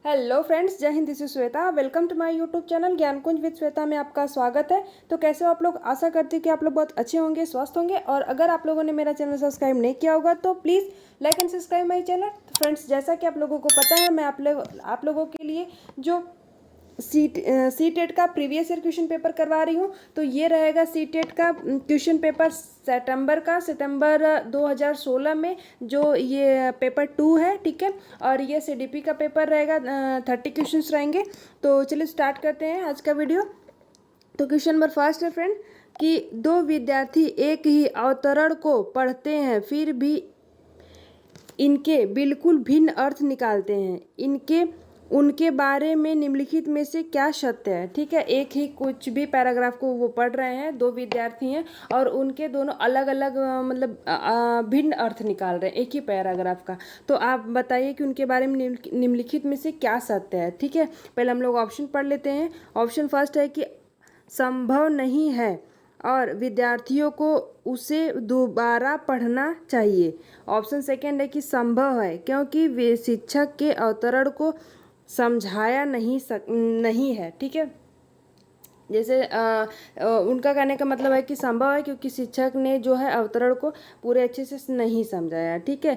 Hello friends, जय हिंद। This is Shweta. Welcome to my YouTube channel Gyankunj with Shweta में आपका स्वागत है। तो कैसे हो आप लोग? आशा करती हूँ कि आप लोग बहुत अच्छे होंगे, स्वस्थ होंगे। और अगर आप लोगों ने मेरा चैनल सब्सक्राइब नहीं किया होगा तो please like and subscribe my channel. तो फ्रेंड्स, जैसा कि आप लोगों को पता है, मैं आप लोगों के लिए जो सी टेट का प्रीवियस ईयर क्वेश्चन पेपर करवा रही हूँ। तो ये रहेगा सी टेट का क्वेश्चन पेपर सितंबर 2016 में, जो ये पेपर 2 है, ठीक है। और ये सीडीपी का पेपर रहेगा, 30 क्वेश्चंस रहेंगे। तो चलिए स्टार्ट करते हैं आज का वीडियो। तो क्वेश्चन नंबर फर्स्ट है फ्रेंड कि दो विद्यार्थी एक ही अवतरण को पढ़ते हैं, फिर भी इनके बिल्कुल भिन्न अर्थ निकालते हैं। उनके बारे में निम्नलिखित में से क्या सत्य है? ठीक है, एक ही कुछ भी पैराग्राफ को वो पढ़ रहे हैं, दो विद्यार्थी हैं और उनके दोनों अलग अलग मतलब भिन्न अर्थ निकाल रहे हैं एक ही पैराग्राफ का। तो आप बताइए कि उनके बारे में निम्नलिखित में से क्या सत्य है। ठीक है, पहले हम लोग ऑप्शन पढ़ लेते हैं। ऑप्शन फर्स्ट है कि संभव नहीं है और विद्यार्थियों को उसे दोबारा पढ़ना चाहिए। ऑप्शन सेकेंड है कि संभव है क्योंकि वे शिक्षक के अवतरण को समझाया नहीं है। ठीक है, जैसे उनका कहने का मतलब है कि संभव है क्योंकि शिक्षक ने जो है अवतरण को पूरे अच्छे से नहीं समझाया। ठीक है,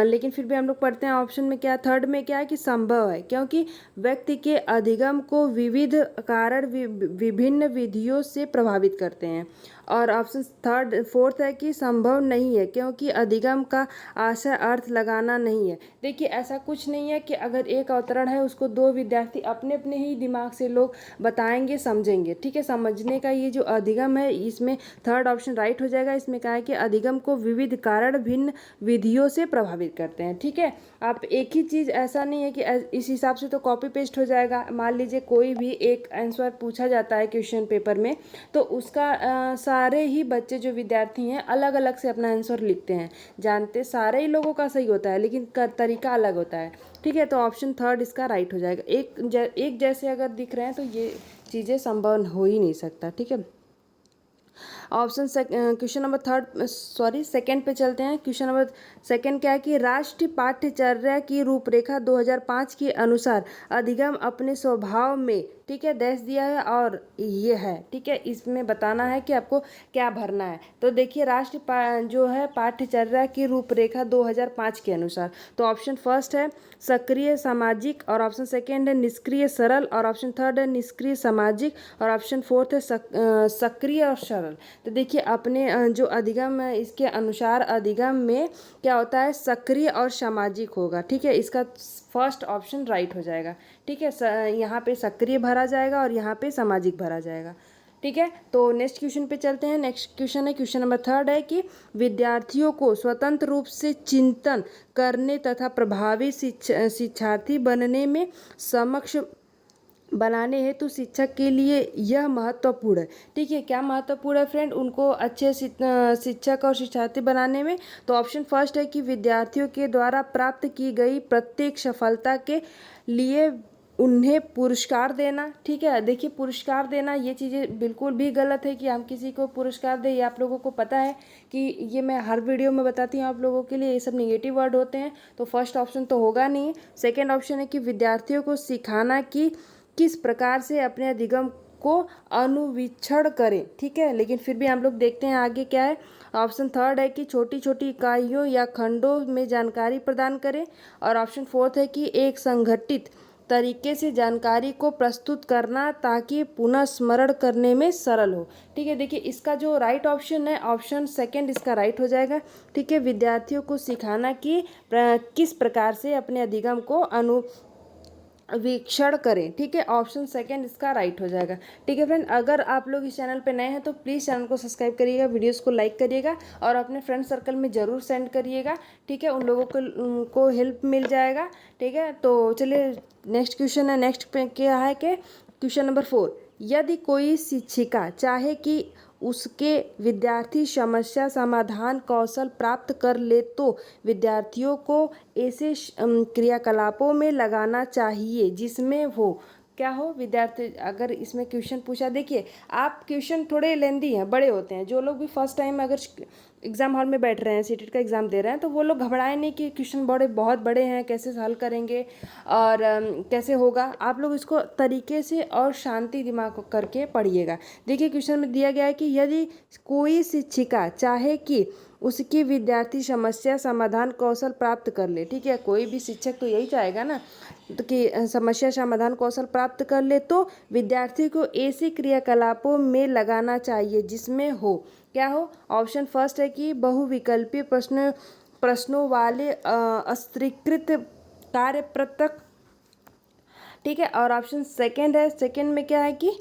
लेकिन फिर भी हम लोग पढ़ते हैं ऑप्शन में क्या, थर्ड में क्या है कि संभव है क्योंकि व्यक्ति के अधिगम को विविध कारण विभिन्न विधियों से प्रभावित करते हैं। और ऑप्शन फोर्थ है कि संभव नहीं है क्योंकि अधिगम का आशय अर्थ लगाना नहीं है। देखिए, ऐसा कुछ नहीं है कि अगर एक अवतरण है उसको दो विद्यार्थी अपने अपने ही दिमाग से लोग बताएंगे, समझेंगे। ठीक है, समझने का ये जो अधिगम है, इसमें थर्ड ऑप्शन राइट हो जाएगा। इसमें कहा है कि अधिगम को विविध कारण भिन्न विधियों से प्रभावित करते हैं। ठीक है, आप एक ही चीज़, ऐसा नहीं है कि इस हिसाब से तो कॉपी पेस्ट हो जाएगा। मान लीजिए कोई भी एक आंसर पूछा जाता है क्वेश्चन पेपर में, तो उसका सारे ही बच्चे जो विद्यार्थी हैं अलग अलग से अपना आंसर लिखते हैं। जानते सारे ही लोगों का सही होता है लेकिन तरीका अलग होता है। ठीक है, तो ऑप्शन थर्ड इसका राइट हो जाएगा। एक जैसे अगर दिख रहे हैं तो ये चीज़ें संभव हो ही नहीं सकता। ठीक है, ऑप्शन क्वेश्चन नंबर सेकंड पे चलते हैं। क्वेश्चन नंबर सेकंड क्या है कि राष्ट्रीय पाठ्यचर्या की रूपरेखा 2005 के अनुसार अधिगम अपने स्वभाव में, ठीक है, डैश दिया है और ये है। ठीक है, इसमें बताना है कि आपको क्या भरना है। तो देखिए, जो है पाठ्यचर्या की रूपरेखा 2005 के अनुसार, तो ऑप्शन फर्स्ट है सक्रिय सामाजिक, और ऑप्शन सेकेंड है निष्क्रिय सरल, और ऑप्शन थर्ड है निष्क्रिय सामाजिक, और ऑप्शन फोर्थ है सक्रिय और सरल। तो देखिए, अपने जो अधिगम है इसके अनुसार अधिगम में क्या होता है, सक्रिय और सामाजिक होगा। ठीक है, इसका फर्स्ट ऑप्शन राइट हो जाएगा। ठीक है, यहाँ पे सक्रिय भरा जाएगा और यहाँ पे सामाजिक भरा जाएगा। ठीक है, तो नेक्स्ट क्वेश्चन पे चलते हैं। नेक्स्ट क्वेश्चन है क्वेश्चन नंबर थर्ड है कि विद्यार्थियों को स्वतंत्र रूप से चिंतन करने तथा प्रभावी शिक्षार्थी बनने में समक्ष बनाने हेतु शिक्षक के लिए यह महत्वपूर्ण है। ठीक है, क्या महत्वपूर्ण है फ्रेंड? उनको अच्छे शिक्षक और शिक्षार्थी बनाने में। तो ऑप्शन फर्स्ट है कि विद्यार्थियों के द्वारा प्राप्त की गई प्रत्येक सफलता के लिए उन्हें पुरस्कार देना। ठीक है, देखिए, पुरस्कार देना ये चीज़ें बिल्कुल भी गलत है कि हम किसी को पुरस्कार दें। ये आप लोगों को पता है कि ये मैं हर वीडियो में बताती हूँ आप लोगों के लिए, ये सब नेगेटिव वर्ड होते हैं। तो फर्स्ट ऑप्शन तो होगा नहीं। सेकेंड ऑप्शन है कि विद्यार्थियों को सिखाना कि किस प्रकार से अपने अधिगम को अनुवीक्षण करें। ठीक है, लेकिन फिर भी हम लोग देखते हैं आगे क्या है। ऑप्शन थर्ड है कि छोटी छोटी इकाइयों या खंडों में जानकारी प्रदान करें, और ऑप्शन फोर्थ है कि एक संगठित तरीके से जानकारी को प्रस्तुत करना ताकि पुनः स्मरण करने में सरल हो। ठीक है, देखिए, इसका जो राइट ऑप्शन है, ऑप्शन सेकंड इसका राइट हो जाएगा। ठीक है, विद्यार्थियों को सिखाना कि किस प्रकार से अपने अधिगम को वीक्षण करें। ठीक है, ऑप्शन सेकंड इसका राइट हो जाएगा। ठीक है फ्रेंड, अगर आप लोग इस चैनल पे नए हैं तो प्लीज़ चैनल को सब्सक्राइब करिएगा, वीडियोस को लाइक करिएगा और अपने फ्रेंड सर्कल में ज़रूर सेंड करिएगा। ठीक है, उन लोगों को हेल्प मिल जाएगा। ठीक है, तो चलिए नेक्स्ट क्वेश्चन है। नेक्स्ट पे क्या है कि क्वेश्चन नंबर 4, यदि कोई शिक्षिका चाहे कि उसके विद्यार्थी समस्या समाधान कौशल प्राप्त कर ले तो विद्यार्थियों को ऐसे क्रियाकलापों में लगाना चाहिए जिसमें वो क्या हो, विद्यार्थी। अगर इसमें क्वेश्चन पूछा, देखिए आप क्वेश्चन थोड़े लेंदी हैं, बड़े होते हैं। जो लोग भी फर्स्ट टाइम अगर एग्ज़ाम हॉल में बैठ रहे हैं, सीटेट का एग्ज़ाम दे रहे हैं, तो वो लोग घबराए नहीं कि क्वेश्चन बहुत बड़े हैं, कैसे हल करेंगे और कैसे होगा। आप लोग इसको तरीके से और शांति दिमाग करके पढ़िएगा। देखिए क्वेश्चन में दिया गया है कि यदि कोई शिक्षिका चाहे कि उसकी विद्यार्थी समस्या समाधान कौशल प्राप्त कर ले, ठीक है, कोई भी शिक्षक तो यही चाहेगा ना, तो कि समस्या समाधान कौशल प्राप्त कर ले, तो विद्यार्थी को ऐसे क्रियाकलापों में लगाना चाहिए जिसमें हो, क्या हो। ऑप्शन फर्स्ट है कि बहुविकल्पी प्रश्नों वाले अस्त्रीकृत कार्य पृथक, ठीक है। और ऑप्शन सेकंड है, सेकंड में क्या है कि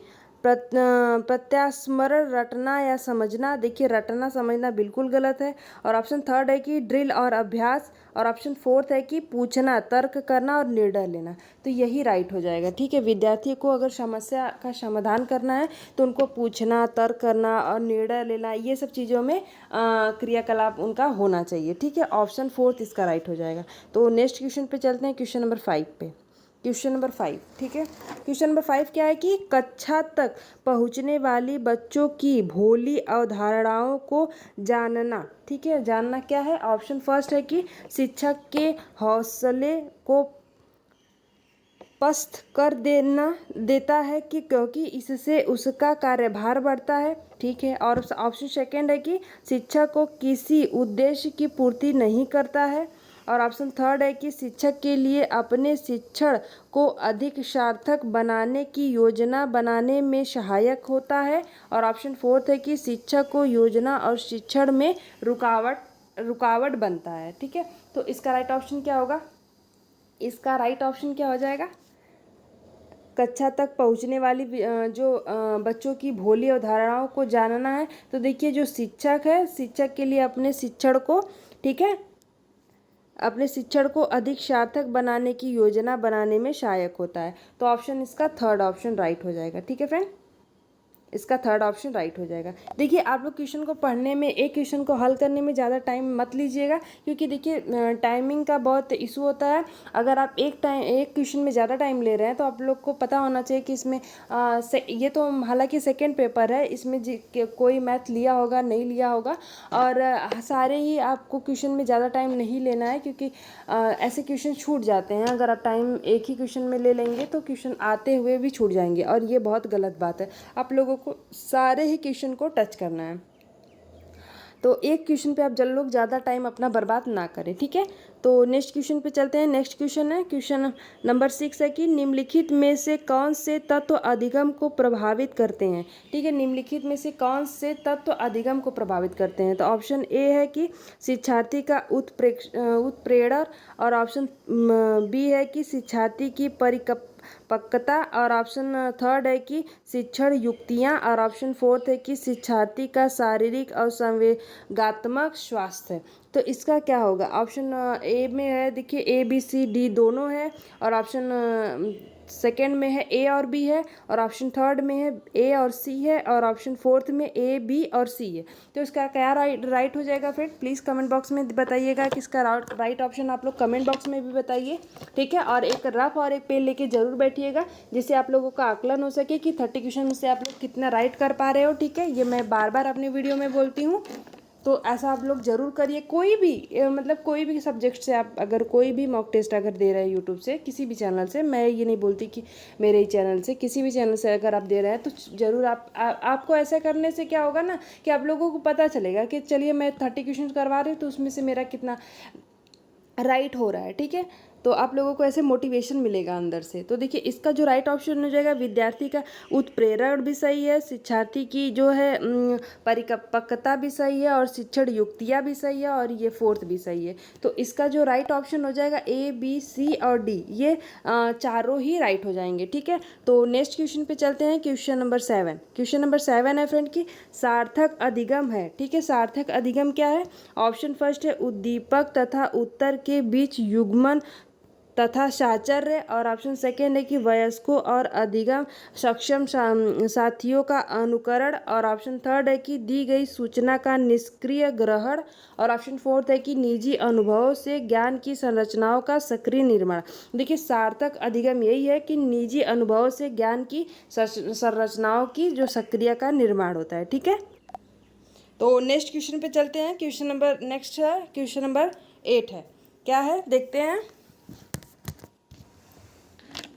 प्रत्यास्मरण रटना या समझना। देखिए रटना समझना बिल्कुल गलत है। और ऑप्शन थर्ड है कि ड्रिल और अभ्यास। और ऑप्शन फोर्थ है कि पूछना, तर्क करना और निर्णय लेना। तो यही राइट हो जाएगा, ठीक है। विद्यार्थी को अगर समस्या का समाधान करना है तो उनको पूछना, तर्क करना और निर्णय लेना, ये सब चीज़ों में क्रियाकलाप उनका होना चाहिए, ठीक है। ऑप्शन फोर्थ इसका राइट हो जाएगा। तो नेक्स्ट क्वेश्चन पे चलते हैं, क्वेश्चन नंबर 5 पे। क्वेश्चन नंबर 5, ठीक है। क्वेश्चन नंबर 5 क्या है कि कक्षा तक पहुंचने वाली बच्चों की भोली अवधारणाओं को जानना, ठीक है। जानना क्या है। ऑप्शन फर्स्ट है कि शिक्षक के हौसले को पस्त कर देता है कि क्योंकि इससे उसका कार्यभार बढ़ता है, ठीक है। और ऑप्शन सेकंड है कि शिक्षक को किसी उद्देश्य की पूर्ति नहीं करता है। और ऑप्शन थर्ड है कि शिक्षक के लिए अपने शिक्षण को अधिक सार्थक बनाने की योजना बनाने में सहायक होता है। और ऑप्शन फोर्थ है कि शिक्षक को योजना और शिक्षण में रुकावट बनता है, ठीक है। तो इसका राइट ऑप्शन क्या होगा। इसका राइट ऑप्शन क्या हो जाएगा, कक्षा तक पहुंचने वाली जो बच्चों की भोली अवधारणाओं को जानना है। तो देखिए जो शिक्षक है, शिक्षक के लिए अपने शिक्षण को, ठीक है, अपने शिक्षण को अधिक सार्थक बनाने की योजना बनाने में सहायक होता है। तो ऑप्शन इसका थर्ड ऑप्शन राइट हो जाएगा, ठीक है फ्रेंड। इसका थर्ड ऑप्शन राइट हो जाएगा। देखिए आप लोग क्वेश्चन को पढ़ने में, एक क्वेश्चन को हल करने में ज़्यादा टाइम मत लीजिएगा, क्योंकि देखिए टाइमिंग का बहुत इशू होता है। अगर आप एक क्वेश्चन में ज़्यादा टाइम ले रहे हैं तो आप लोग को पता होना चाहिए कि इसमें ये तो हालांकि सेकेंड पेपर है, इसमें कोई मैथ लिया होगा नहीं लिया होगा, और सारे ही आपको क्वेश्चन में ज़्यादा टाइम नहीं लेना है, क्योंकि ऐसे क्वेश्चन छूट जाते हैं। अगर आप टाइम एक ही क्वेश्चन में ले लेंगे तो क्वेश्चन आते हुए भी छूट जाएंगे, और ये बहुत गलत बात है। आप लोगों को सारे ही क्वेश्चन को टच करना है, तो एक क्वेश्चन पे आप जब लोग ज़्यादा टाइम अपना बर्बाद ना करें, ठीक है। तो नेक्स्ट क्वेश्चन पे चलते हैं। नेक्स्ट क्वेश्चन है, क्वेश्चन नंबर 6 है कि निम्नलिखित में से कौन से तत्व अधिगम को प्रभावित करते हैं, ठीक है। निम्नलिखित में से कौन से तत्व अधिगम को प्रभावित करते हैं। तो ऑप्शन ए है कि शिक्षार्थी का उत्प्रेरण। और ऑप्शन बी है कि शिक्षार्थी की पक्कता। और ऑप्शन थर्ड है कि शिक्षण युक्तियाँ। और ऑप्शन फोर्थ है कि शिक्षार्थी का शारीरिक और संवेगात्मक स्वास्थ्य। तो इसका क्या होगा। ऑप्शन ए में है, देखिए ए बी सी डी दोनों है। और ऑप्शन सेकेंड में है ए और बी है। और ऑप्शन थर्ड में है ए और सी है। और ऑप्शन फोर्थ में ए बी और सी है। तो इसका क्या राइट हो जाएगा फ्रेंड, प्लीज़ कमेंट बॉक्स में बताइएगा कि इसका राइट ऑप्शन आप लोग कमेंट बॉक्स में भी बताइए, ठीक है। और एक रफ और एक पेन लेके जरूर बैठिएगा, जिससे आप लोगों का आकलन हो सके कि 30 क्वेश्चन में से आप लोग कितना राइट कर पा रहे हो, ठीक है। ये मैं बार बार अपने वीडियो में बोलती हूँ, तो ऐसा आप लोग ज़रूर करिए। कोई भी मतलब कोई भी सब्जेक्ट से आप अगर कोई भी मॉक टेस्ट अगर दे रहे हैं यूट्यूब से, किसी भी चैनल से, मैं ये नहीं बोलती कि मेरे ही चैनल से, किसी भी चैनल से अगर आप दे रहे हैं तो ज़रूर आपको ऐसा करने से क्या होगा ना कि आप लोगों को पता चलेगा कि चलिए मैं 30 क्वेश्चन करवा रही हूँ तो उसमें से मेरा कितना राइट हो रहा है, ठीक है। तो आप लोगों को ऐसे मोटिवेशन मिलेगा अंदर से। तो देखिए इसका जो राइट ऑप्शन हो जाएगा, विद्यार्थी का उत्प्रेरण भी सही है, शिक्षार्थी की जो है परिपक्वता भी सही है, और शिक्षण युक्तियाँ भी सही है, और ये फोर्थ भी सही है। तो इसका जो राइट ऑप्शन हो जाएगा ए बी सी और डी, ये चारों ही राइट हो जाएंगे, ठीक है। तो नेक्स्ट क्वेश्चन पे चलते हैं, क्वेश्चन नंबर 7। क्वेश्चन नंबर 7 है फ्रेंड की सार्थक अधिगम है, ठीक है। सार्थक अधिगम क्या है। ऑप्शन फर्स्ट है उद्दीपक तथा उत्तर के बीच युग्मन तथा साचर्य। और ऑप्शन सेकेंड है कि वयस्कों और अधिगम सक्षम साथियों का अनुकरण। और ऑप्शन थर्ड है कि दी गई सूचना का निष्क्रिय ग्रहण। और ऑप्शन फोर्थ है कि निजी अनुभवों से ज्ञान की संरचनाओं का सक्रिय निर्माण। देखिए सार्थक अधिगम यही है कि निजी अनुभवों से ज्ञान की संरचनाओं की जो सक्रिय का निर्माण होता है, ठीक है। तो नेक्स्ट क्वेश्चन पे चलते हैं। क्वेश्चन नंबर नेक्स्ट है, क्वेश्चन नंबर 8 है। क्या है देखते हैं।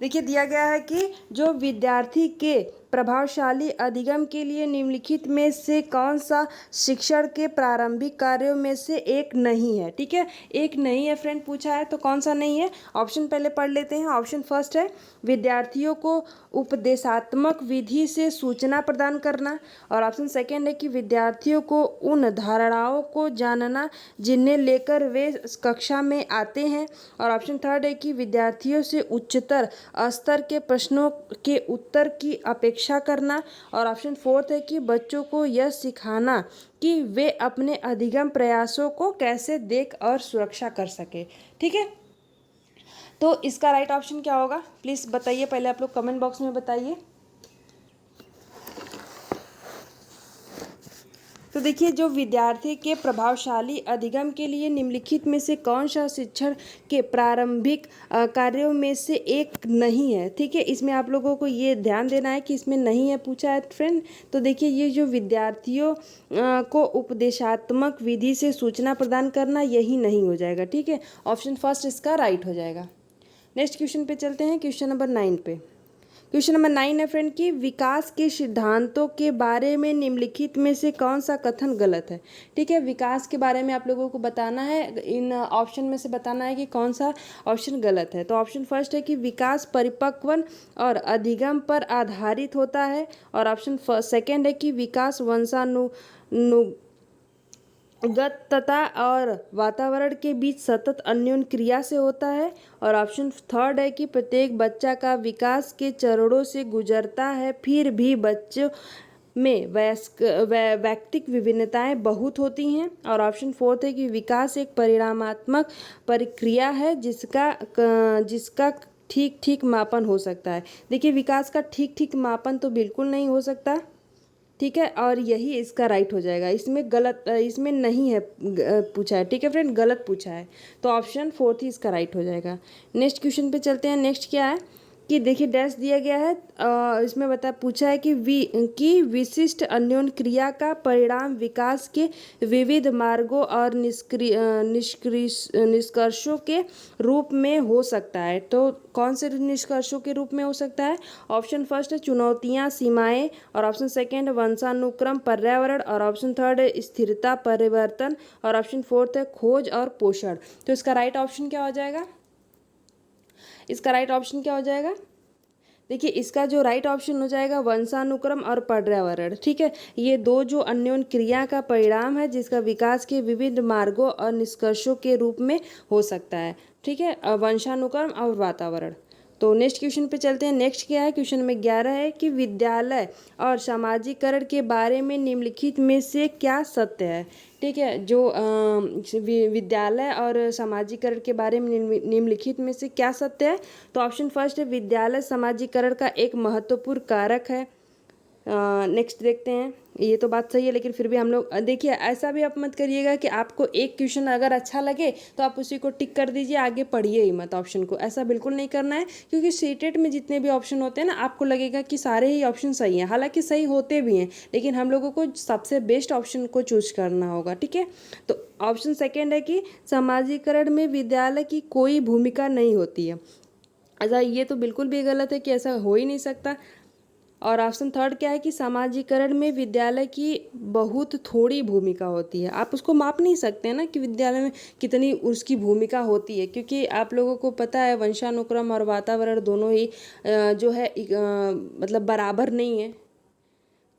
देखिए दिया गया है कि जो विद्यार्थी के प्रभावशाली अधिगम के लिए निम्नलिखित में से कौन सा शिक्षण के प्रारंभिक कार्यों में से एक नहीं है। ठीक है, एक नहीं है फ्रेंड पूछा है, तो कौन सा नहीं है। ऑप्शन पहले पढ़ लेते हैं। ऑप्शन फर्स्ट है विद्यार्थियों को उपदेशात्मक विधि से सूचना प्रदान करना, और ऑप्शन सेकेंड है कि विद्यार्थियों को उन धारणाओं को जानना जिन्हें लेकर वे कक्षा में आते हैं, और ऑप्शन थर्ड है कि विद्यार्थियों से उच्चतर स्तर के प्रश्नों के उत्तर की अपेक्षा करना, और ऑप्शन फोर्थ है कि बच्चों को यह सिखाना कि वे अपने अधिगम प्रयासों को कैसे देख और सुरक्षा कर सके। ठीक है, तो इसका राइट ऑप्शन क्या होगा प्लीज़ बताइए, पहले आप लोग कमेंट बॉक्स में बताइए। तो देखिए जो विद्यार्थी के प्रभावशाली अधिगम के लिए निम्नलिखित में से कौन सा शिक्षण के प्रारंभिक कार्यों में से एक नहीं है। ठीक है, इसमें आप लोगों को ये ध्यान देना है कि इसमें नहीं है पूछा है फ्रेंड। तो देखिए ये जो विद्यार्थियों को उपदेशात्मक विधि से सूचना प्रदान करना, यही नहीं हो जाएगा। ठीक है, ऑप्शन फर्स्ट इसका राइट हो जाएगा। नेक्स्ट क्वेश्चन पे चलते हैं, क्वेश्चन नंबर 9 पे। क्वेश्चन नंबर 9 है फ्रेंड कि विकास के सिद्धांतों के बारे में निम्नलिखित में से कौन सा कथन गलत है। ठीक है, विकास के बारे में आप लोगों को बताना है, इन ऑप्शन में से बताना है कि कौन सा ऑप्शन गलत है। तो ऑप्शन फर्स्ट है कि विकास परिपक्वन और अधिगम पर आधारित होता है, और ऑप्शन सेकेंड है कि विकास गतता और वातावरण के बीच सतत अन्योन्य क्रिया से होता है, और ऑप्शन थर्ड है कि प्रत्येक बच्चा का विकास के चरणों से गुजरता है, फिर भी बच्चों में वैयक्तिक विभिन्नताएं बहुत होती हैं, और ऑप्शन फोर्थ है कि विकास एक परिणामात्मक प्रक्रिया है जिसका ठीक ठीक मापन हो सकता है। देखिए विकास का ठीक ठीक मापन तो बिल्कुल नहीं हो सकता। ठीक है, और यही इसका राइट हो जाएगा। इसमें गलत, इसमें नहीं है पूछा है। ठीक है फ्रेंड, गलत पूछा है, तो ऑप्शन फोर्थ ही इसका राइट हो जाएगा। नेक्स्ट क्वेश्चन पे चलते हैं। नेक्स्ट क्या है कि देखिए डैश दिया गया है, इसमें पूछा है कि विशिष्ट अन्योन्य क्रिया का परिणाम विकास के विविध मार्गों और निष्कर्षों के रूप में हो सकता है। तो कौन से निष्कर्षों के रूप में हो सकता है। ऑप्शन फर्स्ट है चुनौतियां, सीमाएं, और ऑप्शन सेकेंड वंशानुक्रम, पर्यावरण, और ऑप्शन थर्ड है स्थिरता, परिवर्तन, और ऑप्शन फोर्थ है खोज और पोषण। तो इसका राइट ऑप्शन क्या हो जाएगा। इसका राइट ऑप्शन क्या हो जाएगा। देखिए इसका जो राइट ऑप्शन हो जाएगा वंशानुक्रम और पर्यावरण। ठीक है, ये दो जो अन्योन्य क्रिया का परिणाम है जिसका विकास के विविध मार्गों और निष्कर्षों के रूप में हो सकता है। ठीक है, वंशानुक्रम और वातावरण। तो नेक्स्ट क्वेश्चन पे चलते हैं। नेक्स्ट क्या है, क्वेश्चन नंबर 11 है कि विद्यालय और सामाजिकरण के बारे में निम्नलिखित में से क्या सत्य है। ठीक है, जो विद्यालय और सामाजिकरण के बारे में निम्नलिखित में से क्या सत्य है। तो ऑप्शन फर्स्ट है विद्यालय सामाजिकरण का एक महत्वपूर्ण कारक है। नेक्स्ट देखते हैं। ये तो बात सही है, लेकिन फिर भी हम लोग देखिए ऐसा भी आप मत करिएगा कि आपको एक क्वेश्चन अगर अच्छा लगे तो आप उसी को टिक कर दीजिए, आगे पढ़िए ही मत ऑप्शन को। ऐसा बिल्कुल नहीं करना है, क्योंकि सीटेट में जितने भी ऑप्शन होते हैं ना, आपको लगेगा कि सारे ही ऑप्शन सही हैं, हालांकि सही होते भी हैं, लेकिन हम लोगों को सबसे बेस्ट ऑप्शन को चूज करना होगा। ठीक है, तो ऑप्शन सेकेंड है कि सामाजिकरण में विद्यालय की कोई भूमिका नहीं होती है। ऐसा ये तो बिल्कुल भी गलत है कि ऐसा हो ही नहीं सकता। और ऑप्शन थर्ड क्या है कि सामाजिकरण में विद्यालय की बहुत थोड़ी भूमिका होती है। आप उसको माप नहीं सकते हैं ना कि विद्यालय में कितनी उसकी भूमिका होती है, क्योंकि आप लोगों को पता है वंशानुक्रम और वातावरण दोनों ही जो है मतलब बराबर नहीं है।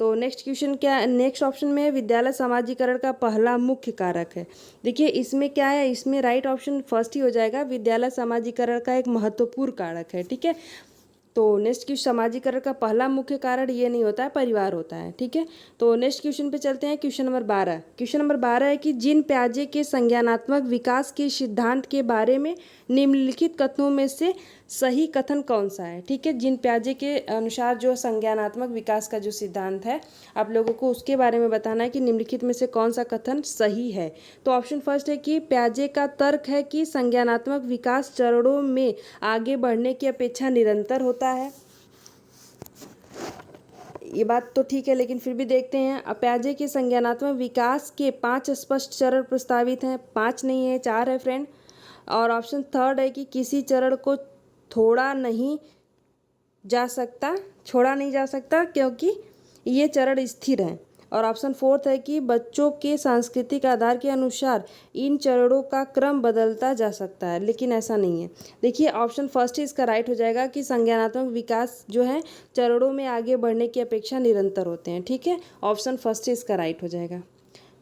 तो नेक्स्ट क्वेश्चन क्या, नेक्स्ट ऑप्शन में विद्यालय सामाजिकरण का पहला मुख्य कारक है। देखिए इसमें क्या है, इसमें राइट ऑप्शन फर्स्ट ही हो जाएगा, विद्यालय सामाजिकरण का एक महत्वपूर्ण कारक है। ठीक है, तो नेक्स्ट क्वेश्चन सामाजिकरण का पहला मुख्य कारण ये नहीं होता है, परिवार होता है। ठीक है, तो नेक्स्ट क्वेश्चन पे चलते हैं। Question number 12। क्वेश्चन नंबर 12 है कि जीन पियाजे के संज्ञानात्मक विकास के सिद्धांत के बारे में निम्नलिखित कथनों में से सही कथन कौन सा है। ठीक है, जीन पियाजे के अनुसार जो संज्ञानात्मक विकास का जो सिद्धांत है, आप लोगों को उसके बारे में बताना है कि निम्नलिखित में से कौन सा कथन सही है। तो ऑप्शन फर्स्ट है कि पियाजे का तर्क है कि संज्ञानात्मक विकास चरणों में आगे बढ़ने की अपेक्षा निरंतर होता है। ये बात तो ठीक है, लेकिन फिर भी देखते हैं। प्याजे के संज्ञानात्मक विकास के 5 स्पष्ट चरण प्रस्तावित हैं, 5 नहीं है 4 है फ्रेंड। और ऑप्शन थर्ड है कि किसी चरण को छोड़ा नहीं जा सकता क्योंकि ये चरण स्थिर हैं। और ऑप्शन फोर्थ है कि बच्चों के सांस्कृतिक आधार के अनुसार इन चरणों का क्रम बदलता जा सकता है, लेकिन ऐसा नहीं है। देखिए ऑप्शन फर्स्ट ही इसका राइट हो जाएगा कि संज्ञानात्मक विकास जो है चरणों में आगे बढ़ने की अपेक्षा निरंतर होते हैं। ठीक है, ऑप्शन फर्स्ट ही इसका राइट हो जाएगा।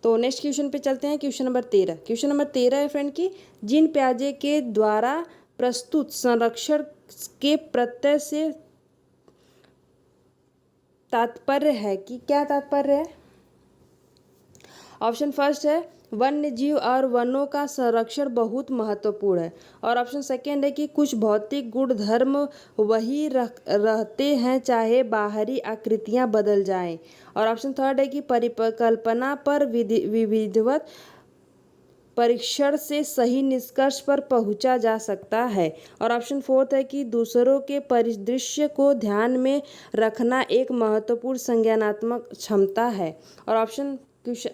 तो नेक्स्ट क्वेश्चन पे चलते हैं। Question number 13। क्वेश्चन नंबर 13 है फ्रेंड कि जिन प्याजे के द्वारा प्रस्तुत संरक्षण के प्रत्यय से तात्पर्य है कि क्या तात्पर्य है। ऑप्शन फर्स्ट है वन्य जीव और वनों का संरक्षण बहुत महत्वपूर्ण है। और ऑप्शन सेकेंड है कि कुछ भौतिक गुण धर्म वही रहते हैं चाहे बाहरी आकृतियां बदल जाएं। और ऑप्शन थर्ड है कि परिकल्पना पर विधिवत परीक्षण से सही निष्कर्ष पर पहुंचा जा सकता है। और ऑप्शन फोर्थ है कि दूसरों के परिदृश्य को ध्यान में रखना एक महत्वपूर्ण संज्ञानात्मक क्षमता है। और ऑप्शन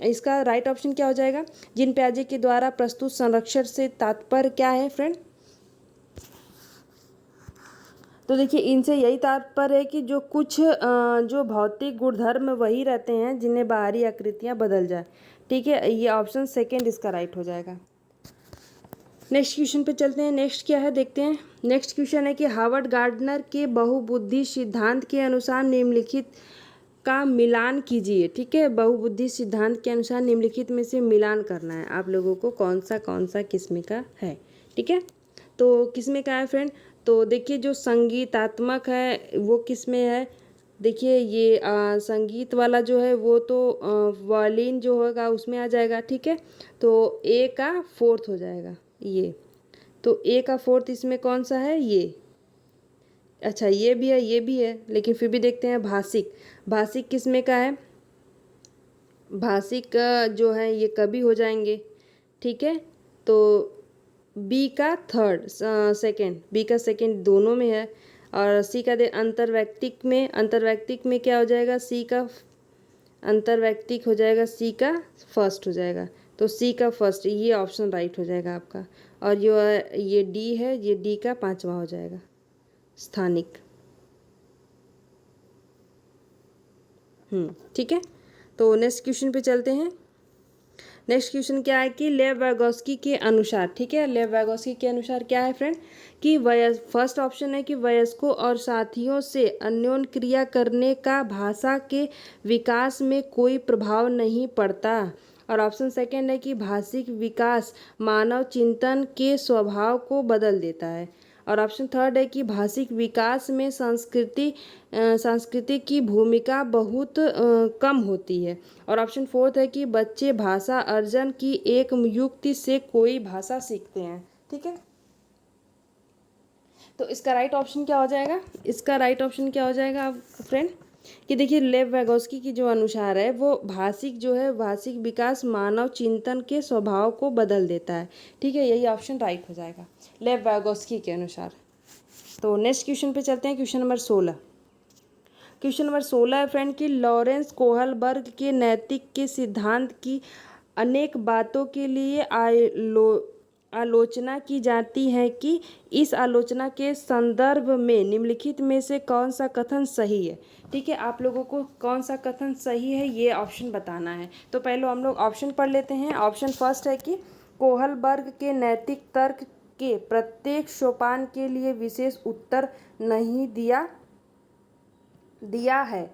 इसका राइट ऑप्शन क्या हो जाएगा, जिन प्याजे के द्वारा प्रस्तुत संरक्षण से तात्पर्य क्या है फ्रेंड। तो देखिए इनसे यही तात्पर्य है कि जो कुछ जो भौतिक गुणधर्म वही रहते हैं जिन्हें बाहरी आकृतियां बदल जाए। ठीक है, ये ऑप्शन सेकेंड इसका राइट हो जाएगा। नेक्स्ट क्वेश्चन पे चलते हैं। नेक्स्ट क्या है देखते हैं। नेक्स्ट क्वेश्चन है कि हार्वर्ड गार्डनर के बहुबुद्धि सिद्धांत के अनुसार निम्नलिखित का मिलान कीजिए। ठीक है, बहुबुद्धि सिद्धांत के अनुसार निम्नलिखित में से मिलान करना है आप लोगों को, कौन सा किस्म का है। ठीक है, तो किसमें का है फ्रेंड। तो देखिए जो संगीतात्मक है वो किसमें है। देखिए ये संगीत वाला जो है वो तो वायलिन जो होगा उसमें आ जाएगा। ठीक है, तो ए का फोर्थ हो जाएगा ये। तो ए का फोर्थ इसमें कौन सा है, ये। अच्छा ये भी है, ये भी है, लेकिन फिर भी देखते हैं भाषिक किसमें का है। भाषिक जो है ये कभी हो जाएंगे। ठीक है, तो बी का थर्ड सेकंड, बी का सेकंड दोनों में है। और सी का दे अंतर्वैयक्तिक में क्या हो जाएगा, सी का अंतर्वैयक्तिक हो जाएगा, सी का फर्स्ट हो जाएगा। तो सी का फर्स्ट, ये ऑप्शन राइट हो जाएगा आपका। और जो ये डी है, ये डी का पांचवा हो जाएगा, स्थानिक। ठीक है, तो नेक्स्ट क्वेश्चन पे चलते हैं। नेक्स्ट क्वेश्चन क्या है कि लेव वैगोस्की के अनुसार। ठीक है, लेव वैगोस्की के अनुसार क्या है फ्रेंड कि फर्स्ट ऑप्शन है कि वयस्कों और साथियों से अन्योन क्रिया करने का भाषा के विकास में कोई प्रभाव नहीं पड़ता। और ऑप्शन सेकेंड है कि भाषिक विकास मानव चिंतन के स्वभाव को बदल देता है। और ऑप्शन थर्ड है कि भाषिक विकास में संस्कृति की भूमिका बहुत कम होती है। और ऑप्शन फोर्थ है कि बच्चे भाषा अर्जन की एक युक्ति से कोई भाषा सीखते हैं। ठीक है, तो इसका राइट ऑप्शन क्या हो जाएगा, इसका राइट ऑप्शन क्या हो जाएगा फ्रेंड कि देखिए लेव वैगोस्की की जो अनुसार है वो भाषिक विकास मानव चिंतन के स्वभाव को बदल देता है। ठीक है, यही ऑप्शन राइट हो जाएगा लेव वैगोस्की के अनुसार। तो नेक्स्ट क्वेश्चन पे चलते हैं। Question number 16। क्वेश्चन नंबर 16 है फ्रेंड कि लॉरेंस कोहलबर्ग के नैतिक के सिद्धांत की अनेक बातों के लिए आलोचना की जाती है कि इस आलोचना के संदर्भ में निम्नलिखित में से कौन सा कथन सही है। ठीक है, आप लोगों को कौन सा कथन सही है ये ऑप्शन बताना है। तो पहले हम लोग ऑप्शन पढ़ लेते हैं। ऑप्शन फर्स्ट है कि कोहलबर्ग के नैतिक तर्क के प्रत्येक सोपान के लिए विशेष उत्तर नहीं दिया है।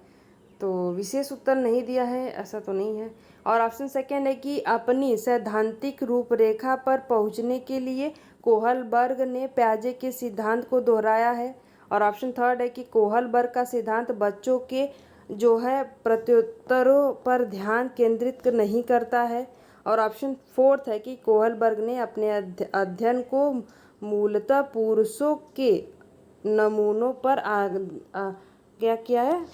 तो विशेष उत्तर नहीं दिया है ऐसा तो नहीं है। और ऑप्शन सेकेंड है कि अपनी सैद्धांतिक रूपरेखा पर पहुंचने के लिए कोहलबर्ग ने प्याजे के सिद्धांत को दोहराया है। और ऑप्शन थर्ड है कि कोहलबर्ग का सिद्धांत बच्चों के जो है प्रत्युत्तरों पर ध्यान केंद्रित नहीं करता है। और ऑप्शन फोर्थ है कि कोहलबर्ग ने अपने अध्ययन को मूलतः पुरुषों के नमूनों पर क्या किया है,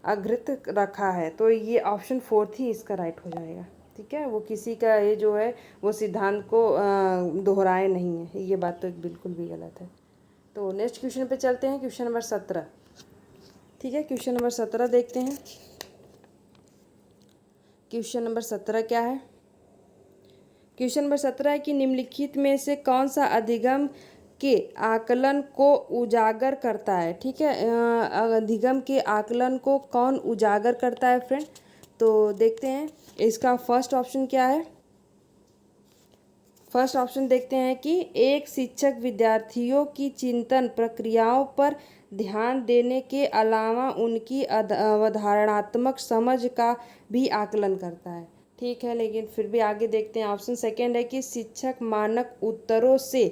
आग्रहित रखा है। तो ये ऑप्शन फोर्थ ही इसका राइट हो जाएगा। ठीक है, वो किसी का ये जो है वो सिद्धांत को दोहराए नहीं है, ये बात तो बिल्कुल भी गलत है। तो नेक्स्ट क्वेश्चन पे चलते हैं। Question number 17। ठीक है, क्वेश्चन नंबर 17 देखते हैं। क्वेश्चन नंबर 17 क्या है? क्वेश्चन नंबर 17 है कि निम्नलिखित में से कौन सा अधिगम के आकलन को उजागर करता है? ठीक है, अधिगम के आकलन को कौन उजागर करता है फ्रेंड? तो देखते हैं इसका फर्स्ट ऑप्शन क्या है। फर्स्ट ऑप्शन देखते हैं कि एक शिक्षक विद्यार्थियों की चिंतन प्रक्रियाओं पर ध्यान देने के अलावा उनकी अवधारणात्मक समझ का भी आकलन करता है। ठीक है, लेकिन फिर भी आगे देखते हैं। ऑप्शन सेकेंड है कि शिक्षक मानक उत्तरों से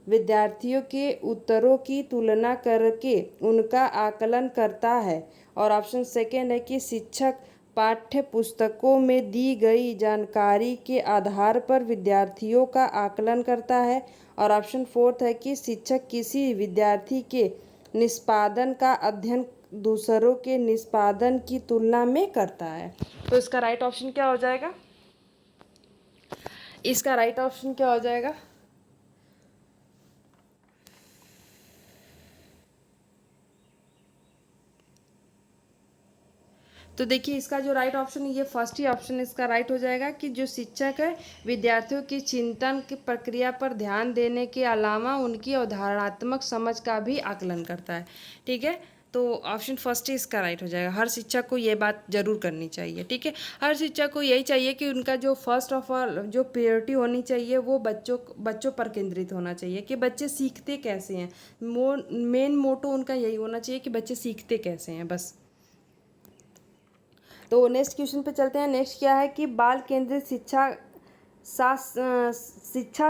विद्यार्थियों के उत्तरों की तुलना करके उनका आकलन करता है। और ऑप्शन सेकेंड है कि शिक्षक पाठ्य पुस्तकों में दी गई जानकारी के आधार पर विद्यार्थियों का आकलन करता है। और ऑप्शन फोर्थ है कि शिक्षक किसी विद्यार्थी के निष्पादन का अध्ययन दूसरों के निष्पादन की तुलना में करता है। तो इसका राइट ऑप्शन क्या हो जाएगा? इसका राइट ऑप्शन क्या हो जाएगा? तो देखिए इसका जो राइट ऑप्शन है, ये फर्स्ट ही ऑप्शन इसका राइट हो जाएगा कि जो शिक्षक है विद्यार्थियों की चिंतन की प्रक्रिया पर ध्यान देने के अलावा उनकी अवधारणात्मक समझ का भी आकलन करता है। ठीक है, तो ऑप्शन फर्स्ट ही इसका राइट हो जाएगा। हर शिक्षक को ये बात जरूर करनी चाहिए। ठीक है, हर शिक्षक को यही चाहिए कि उनका जो फर्स्ट ऑफ ऑल जो प्रायोरिटी होनी चाहिए वो बच्चों पर केंद्रित होना चाहिए कि बच्चे सीखते कैसे हैं। मेन मोटो उनका यही होना चाहिए कि बच्चे सीखते कैसे हैं बस। तो नेक्स्ट क्वेश्चन पे चलते हैं। नेक्स्ट क्या है कि बाल केंद्रित शिक्षा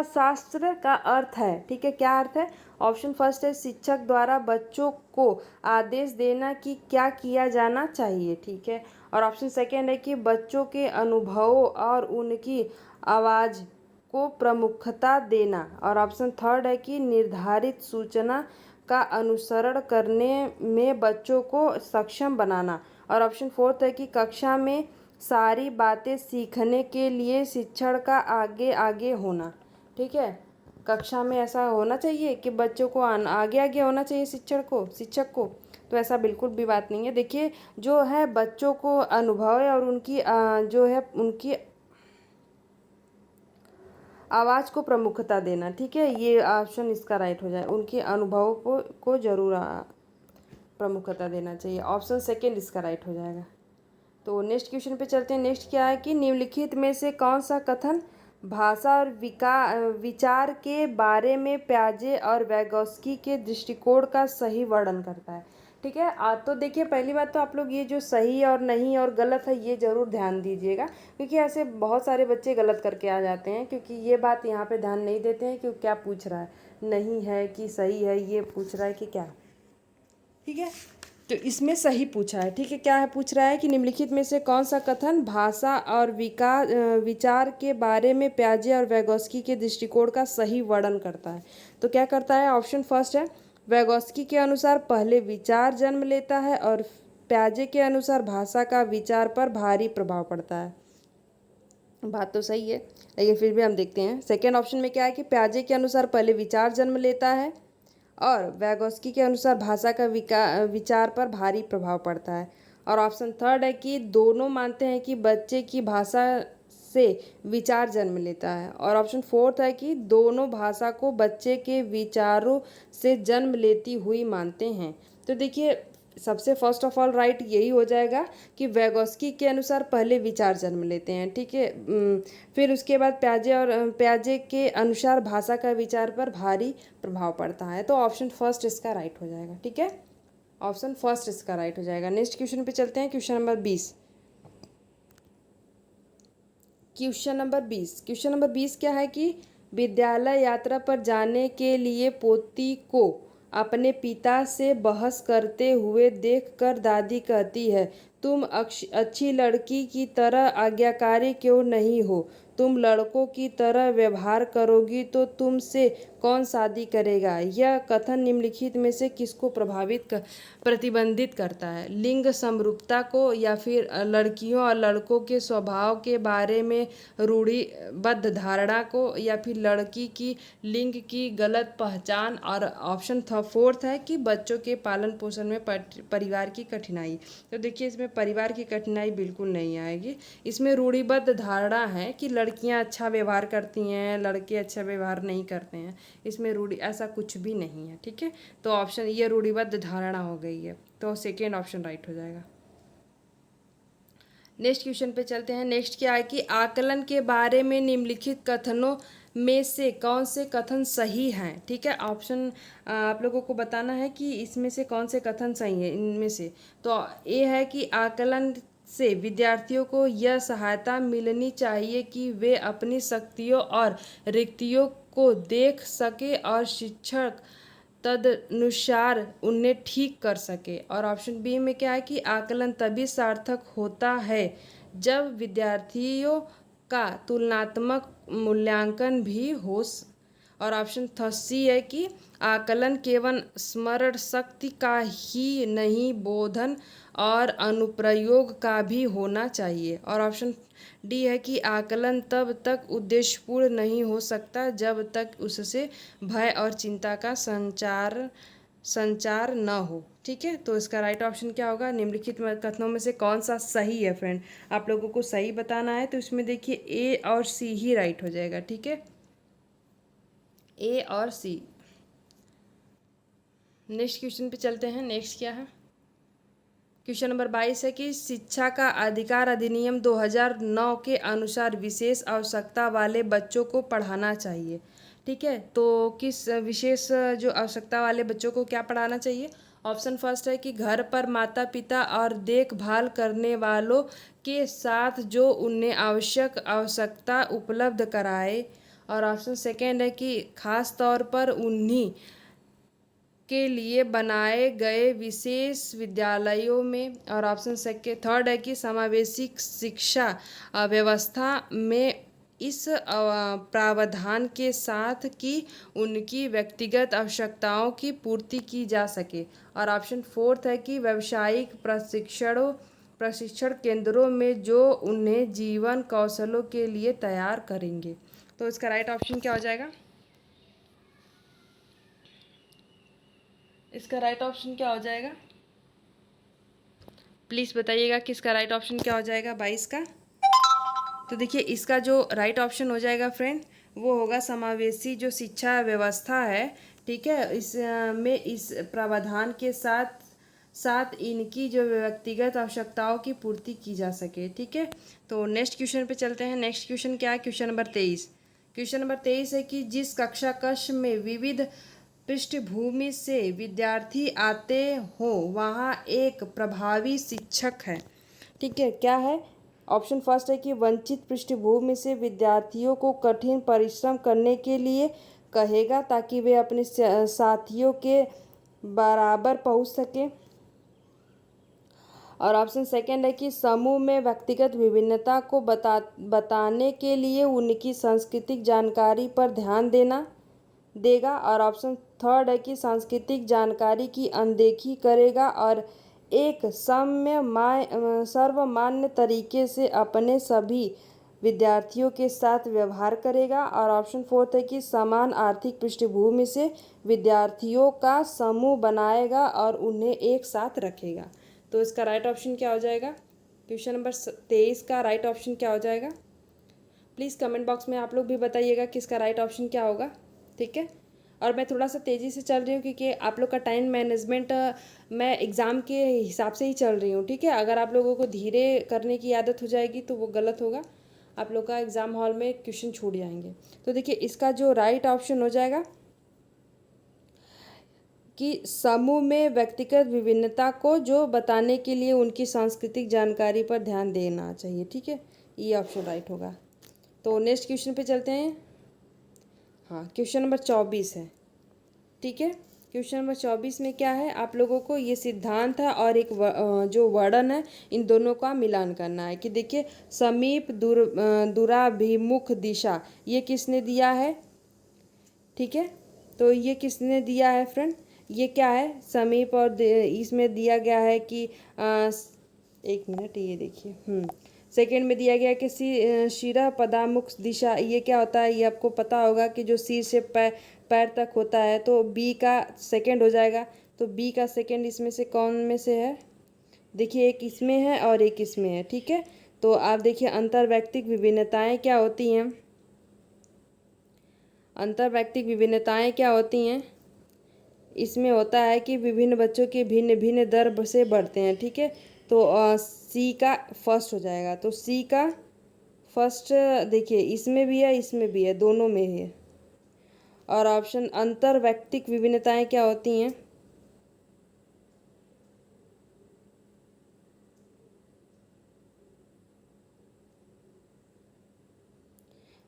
शास्त्र का अर्थ है। ठीक है, क्या अर्थ है? ऑप्शन फर्स्ट है शिक्षक द्वारा बच्चों को आदेश देना कि क्या किया जाना चाहिए। ठीक है, और ऑप्शन सेकेंड है कि बच्चों के अनुभवों और उनकी आवाज़ को प्रमुखता देना। और ऑप्शन थर्ड है कि निर्धारित सूचना का अनुसरण करने में बच्चों को सक्षम बनाना। और ऑप्शन फोर्थ है कि कक्षा में सारी बातें सीखने के लिए शिक्षण का आगे आगे होना। ठीक है, कक्षा में ऐसा होना चाहिए कि बच्चों को आगे आगे होना चाहिए शिक्षक को। तो ऐसा बिल्कुल भी बात नहीं है। देखिए जो है बच्चों को अनुभव है और उनकी जो है उनकी आवाज़ को प्रमुखता देना। ठीक है, ये ऑप्शन इसका राइट हो जाए। उनके अनुभव को जरूर प्रमुखता देना चाहिए। ऑप्शन सेकेंड इसका राइट हो जाएगा। तो नेक्स्ट क्वेश्चन पे चलते हैं। नेक्स्ट क्या है कि निम्नलिखित में से कौन सा कथन भाषा और विचार के बारे में प्याजे और वैगोस्की के दृष्टिकोण का सही वर्णन करता है? ठीक है, तो देखिए पहली बात तो आप लोग ये जो सही और नहीं और गलत है ये ज़रूर ध्यान दीजिएगा, क्योंकि ऐसे बहुत सारे बच्चे गलत करके आ जाते हैं, क्योंकि ये बात यहाँ पे ध्यान नहीं देते हैं कि क्या पूछ रहा है, नहीं है कि सही है, ये पूछ रहा है कि क्या। ठीक है, तो इसमें सही पूछा है। ठीक है, क्या है पूछ रहा है कि निम्नलिखित में से कौन सा कथन भाषा और विचार के बारे में प्याजे और वैगोस्की के दृष्टिकोण का सही वर्णन करता है? तो क्या करता है? ऑप्शन फर्स्ट है वैगोस्की के अनुसार पहले विचार जन्म लेता है और प्याजे के अनुसार भाषा का विचार पर भारी प्रभाव पड़ता है। बात तो सही है, लेकिन फिर भी हम देखते हैं सेकेंड ऑप्शन में क्या है कि प्याजे के अनुसार पहले विचार जन्म लेता है और वैगोस्की के अनुसार भाषा का विचार पर भारी प्रभाव पड़ता है। और ऑप्शन थर्ड है कि दोनों मानते हैं कि बच्चे की भाषा से विचार जन्म लेता है। और ऑप्शन फोर्थ है कि दोनों भाषा को बच्चे के विचारों से जन्म लेती हुई मानते हैं। तो देखिए सबसे फर्स्ट ऑफ ऑल राइट यही हो जाएगा कि वैगोस्की के अनुसार पहले विचार जन्म लेते हैं। ठीक है, फिर उसके बाद प्याजे के अनुसार भाषा का विचार पर भारी प्रभाव पड़ता है। तो ऑप्शन फर्स्ट इसका राइट हो जाएगा। ठीक है, ऑप्शन फर्स्ट इसका राइट हो जाएगा। नेक्स्ट क्वेश्चन पे चलते हैं। Question number 20। क्वेश्चन नंबर 20 क्या है कि विद्यालय यात्रा पर जाने के लिए पोती को अपने पिता से बहस करते हुए देखकर दादी कहती है, तुम अच्छी लड़की की तरह आज्ञाकारी क्यों नहीं हो? तुम लड़कों की तरह व्यवहार करोगी तो तुमसे कौन शादी करेगा? यह कथन निम्नलिखित में से किसको प्रतिबंधित करता है? लिंग समरूपता को, या फिर लड़कियों और लड़कों के स्वभाव के बारे में रूढ़िबद्ध धारणा को, या फिर लड़की की लिंग की गलत पहचान, और ऑप्शन फोर्थ है कि बच्चों के पालन पोषण में परिवार की कठिनाई। तो देखिए, इसमें परिवार की कठिनाई बिल्कुल नहीं आएगी। इसमें रूढ़िबद्ध धारणा है कि लड़कियां अच्छा व्यवहार करती हैं, लड़के अच्छा व्यवहार नहीं करते हैं। इसमें रूढ़ि ऐसा कुछ भी नहीं है, ठीक है। तो ऑप्शन ये रूढ़िबद्ध धारणा हो गई है, तो सेकेंड ऑप्शन राइट हो जाएगा। नेक्स्ट क्वेश्चन पे चलते हैं। नेक्स्ट क्या है कि आकलन के बारे में निम्नलिखित कथनों में से कौन से कथन सही हैं? ठीक है, ऑप्शन आप लोगों को बताना है कि इसमें से कौन से कथन सही हैं इनमें से। तो ये है कि आकलन से विद्यार्थियों को यह सहायता मिलनी चाहिए कि वे अपनी शक्तियों और रिक्तियों को देख सके और शिक्षक तदनुसार उन्हें ठीक कर सके। और ऑप्शन बी में क्या है कि आकलन तभी सार्थक होता है जब विद्यार्थियों का तुलनात्मक मूल्यांकन भी हो। और ऑप्शन सी है कि आकलन केवल स्मरण शक्ति का ही नहीं, बोधन और अनुप्रयोग का भी होना चाहिए। और ऑप्शन डी है कि आकलन तब तक उद्देश्यपूर्ण नहीं हो सकता जब तक उससे भय और चिंता का संचार न हो। ठीक है, तो इसका राइट ऑप्शन क्या होगा? निम्नलिखित कथनों में से कौन सा सही है फ्रेंड? आप लोगों को सही बताना है, तो इसमें देखिए ए और सी ही राइट हो जाएगा। ठीक है, ए और सी। नेक्स्ट क्वेश्चन पे चलते हैं। नेक्स्ट क्या है? क्वेश्चन नंबर 22 है कि शिक्षा का अधिकार अधिनियम 2009 के अनुसार विशेष आवश्यकता वाले बच्चों को पढ़ाना चाहिए। ठीक है, तो किस विशेष जो आवश्यकता वाले बच्चों को क्या पढ़ाना चाहिए? ऑप्शन फर्स्ट है कि घर पर माता पिता और देखभाल करने वालों के साथ जो उन्हें आवश्यकता उपलब्ध कराए। और ऑप्शन सेकेंड है कि खास तौर पर उन्हीं के लिए बनाए गए विशेष विद्यालयों में। और ऑप्शन थर्ड है कि समावेशी शिक्षा व्यवस्था में इस प्रावधान के साथ कि उनकी व्यक्तिगत आवश्यकताओं की पूर्ति की जा सके। और ऑप्शन फोर्थ है कि व्यावसायिक प्रशिक्षण केंद्रों में जो उन्हें जीवन कौशलों के लिए तैयार करेंगे। तो इसका राइट ऑप्शन क्या हो जाएगा? इसका राइट ऑप्शन क्या हो जाएगा? प्लीज़ बताइएगा कि इसका राइट ऑप्शन क्या हो जाएगा 22 का। तो देखिए, इसका जो राइट ऑप्शन हो जाएगा फ्रेंड, वो होगा समावेशी जो शिक्षा व्यवस्था है। ठीक है, इस में इस प्रावधान के साथ साथ इनकी जो व्यक्तिगत आवश्यकताओं की पूर्ति की जा सके। ठीक है, तो नेक्स्ट क्वेश्चन पे चलते हैं। नेक्स्ट क्वेश्चन क्या है? Question number 23। क्वेश्चन नंबर 23 है कि जिस कक्षा कक्ष में विविध पृष्ठभूमि से विद्यार्थी आते हो वहाँ एक प्रभावी शिक्षक है। ठीक है, क्या है? ऑप्शन फर्स्ट है कि वंचित पृष्ठभूमि से विद्यार्थियों को कठिन परिश्रम करने के लिए कहेगा ताकि वे अपने साथियों के बराबर पहुंच सके। और ऑप्शन सेकेंड है कि समूह में व्यक्तिगत विभिन्नता को बताने के लिए उनकी सांस्कृतिक जानकारी पर ध्यान देगा। और ऑप्शन थर्ड है कि सांस्कृतिक जानकारी की अनदेखी करेगा और एक सर्वमान्य तरीके से अपने सभी विद्यार्थियों के साथ व्यवहार करेगा। और ऑप्शन फोर्थ है कि समान आर्थिक पृष्ठभूमि से विद्यार्थियों का समूह बनाएगा और उन्हें एक साथ रखेगा। तो इसका राइट ऑप्शन क्या हो जाएगा? क्वेश्चन नंबर 23 का राइट ऑप्शन क्या हो जाएगा? प्लीज़ कमेंट बॉक्स में आप लोग भी बताइएगा कि इसका राइट ऑप्शन क्या होगा। ठीक है, और मैं थोड़ा सा तेज़ी से चल रही हूँ क्योंकि आप लोग का टाइम मैनेजमेंट मैं एग्ज़ाम के हिसाब से ही चल रही हूँ। ठीक है, अगर आप लोगों को धीरे करने की आदत हो जाएगी तो वो गलत होगा, आप लोग का एग्ज़ाम हॉल में क्वेश्चन छूट जाएंगे। तो देखिए, इसका जो राइट ऑप्शन हो जाएगा कि समूह में व्यक्तिगत विभिन्नता को जो बताने के लिए उनकी सांस्कृतिक जानकारी पर ध्यान देना चाहिए। ठीक है, ये ऑप्शन राइट होगा। तो नेक्स्ट क्वेश्चन पे चलते हैं। हाँ, क्वेश्चन नंबर 24 है। ठीक है, क्वेश्चन नंबर 24 में क्या है, आप लोगों को ये सिद्धांत है और एक जो वर्णन है, इन दोनों का मिलान करना है कि देखिए समीप दूराभिमुख दिशा, ये किसने दिया है, ठीक है। तो ये किसने दिया है फ्रेंड, ये क्या है समीप, और इसमें दिया गया है कि एक मिनट ये देखिए, सेकंड में दिया गया है कि शिरा पदामुख दिशा, ये क्या होता है, ये आपको पता होगा कि जो सिर से पैर तक होता है, तो बी का सेकंड हो जाएगा। तो बी का सेकंड इसमें से कौन में से है, देखिए एक इसमें है और एक इसमें है, ठीक है। तो आप देखिए अंतर्वैयक्तिक विभिन्नताएं क्या होती हैं, अंतर्वैयक्तिक विभिन्नताएं क्या होती हैं, इसमें होता है कि विभिन्न बच्चों के भिन्न भिन्न दर से बढ़ते हैं, ठीक है। तो सी का फर्स्ट हो जाएगा, तो सी का फर्स्ट देखिए इसमें भी है इसमें भी है, दोनों में है। और ऑप्शन अंतर्वैयक्तिक विभिन्नताएं क्या होती हैं,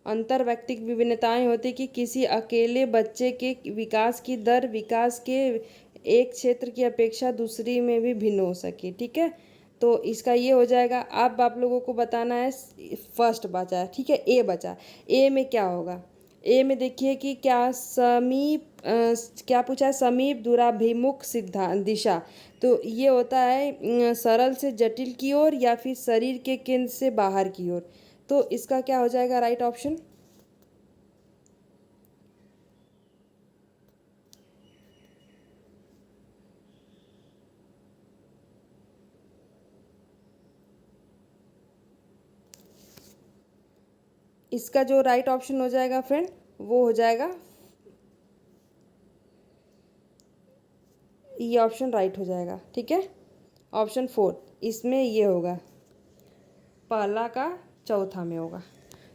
अंतर्वैयक्तिक विभिन्नताएं होती कि किसी अकेले बच्चे के विकास की दर विकास के एक क्षेत्र की अपेक्षा दूसरी में भी भिन्न हो सके, ठीक है। तो इसका ये हो जाएगा। अब आप लोगों को बताना है, फर्स्ट बचा है, ठीक है, ए बचा। ए में क्या होगा, ए में देखिए कि क्या समीप क्या पूछा है, समीप दूराभिमुख सिद्धांत दिशा, तो ये होता है सरल से जटिल की ओर या फिर शरीर के केंद्र से बाहर की ओर। तो इसका क्या हो जाएगा राइट ऑप्शन, इसका जो राइट ऑप्शन हो जाएगा फ्रेंड वो हो जाएगा, ये ऑप्शन राइट हो जाएगा, ठीक है। ऑप्शन 4 इसमें ये होगा, पहला का चौथा में होगा।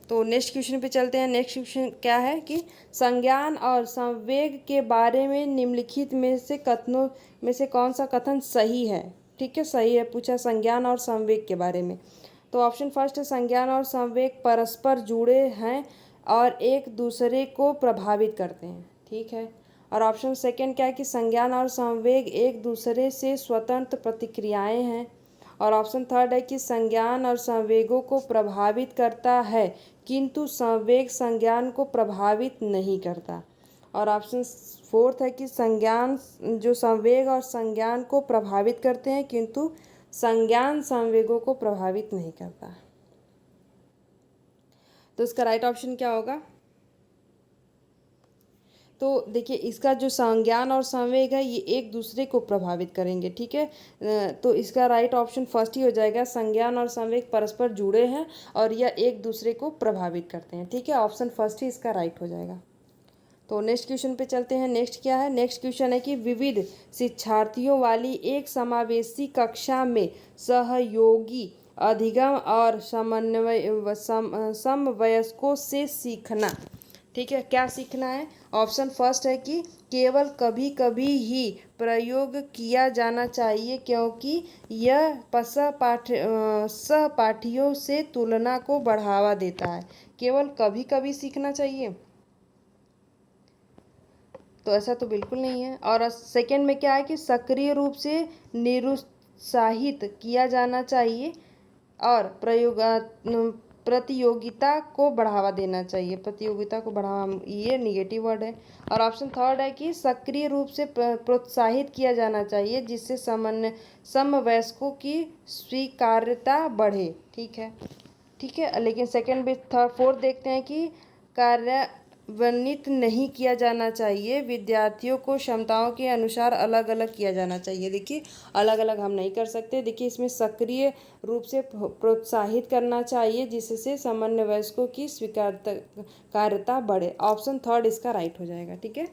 तो नेक्स्ट क्वेश्चन पे चलते हैं। नेक्स्ट क्वेश्चन क्या है कि संज्ञान और संवेग के बारे में निम्नलिखित में से कथनों में से कौन सा कथन सही है, ठीक है, सही है पूछा संज्ञान और संवेग के बारे में। तो ऑप्शन फर्स्ट है संज्ञान और संवेग परस्पर जुड़े हैं और एक दूसरे को प्रभावित करते हैं, ठीक है। और ऑप्शन सेकंड क्या है कि संज्ञान और संवेग एक दूसरे से स्वतंत्र प्रतिक्रियाएं हैं। और ऑप्शन थर्ड है कि संज्ञान और संवेगों को प्रभावित करता है किंतु संवेग संज्ञान को प्रभावित नहीं करता। और ऑप्शन फोर्थ है कि संज्ञान जो संवेग और संज्ञान को प्रभावित करते हैं किंतु संज्ञान संवेगों को प्रभावित नहीं करता। तो इसका राइट ऑप्शन क्या होगा, तो देखिए इसका जो संज्ञान और संवेग है ये एक दूसरे को प्रभावित करेंगे, ठीक है। तो इसका राइट ऑप्शन फर्स्ट ही हो जाएगा, संज्ञान और संवेग परस्पर जुड़े हैं और यह एक दूसरे को प्रभावित करते हैं, ठीक है। ऑप्शन फर्स्ट ही इसका राइट हो जाएगा। तो नेक्स्ट क्वेश्चन पे चलते हैं। नेक्स्ट क्या है, नेक्स्ट क्वेश्चन है कि विविध शिक्षार्थियों वाली एक समावेशी कक्षा में सहयोगी अधिगम और समवयस्कों से सीखना, ठीक है, क्या सीखना है। ऑप्शन फर्स्ट है कि केवल कभी कभी ही प्रयोग किया जाना चाहिए क्योंकि यह सहपाठियों से तुलना को बढ़ावा देता है, केवल कभी कभी सीखना चाहिए, तो ऐसा तो बिल्कुल नहीं है। और सेकंड में क्या है कि सक्रिय रूप से निरुत्साहित किया जाना चाहिए और प्रतियोगिता को बढ़ावा देना चाहिए, प्रतियोगिता को बढ़ावा, ये निगेटिव वर्ड है। और ऑप्शन थर्ड है कि सक्रिय रूप से प्रोत्साहित किया जाना चाहिए जिससे समवयस्कों की स्वीकार्यता बढ़े, ठीक है, ठीक है। लेकिन सेकंड भी थर्ड फोर्थ देखते हैं कि कार्यान्वित नहीं किया जाना चाहिए, विद्यार्थियों को क्षमताओं के अनुसार अलग अलग किया जाना चाहिए। देखिए अलग अलग हम नहीं कर सकते, देखिए इसमें सक्रिय रूप से प्रोत्साहित करना चाहिए जिससे समवयस्कों की स्वीकार्यता बढ़े। ऑप्शन थर्ड इसका राइट हो जाएगा, ठीक है।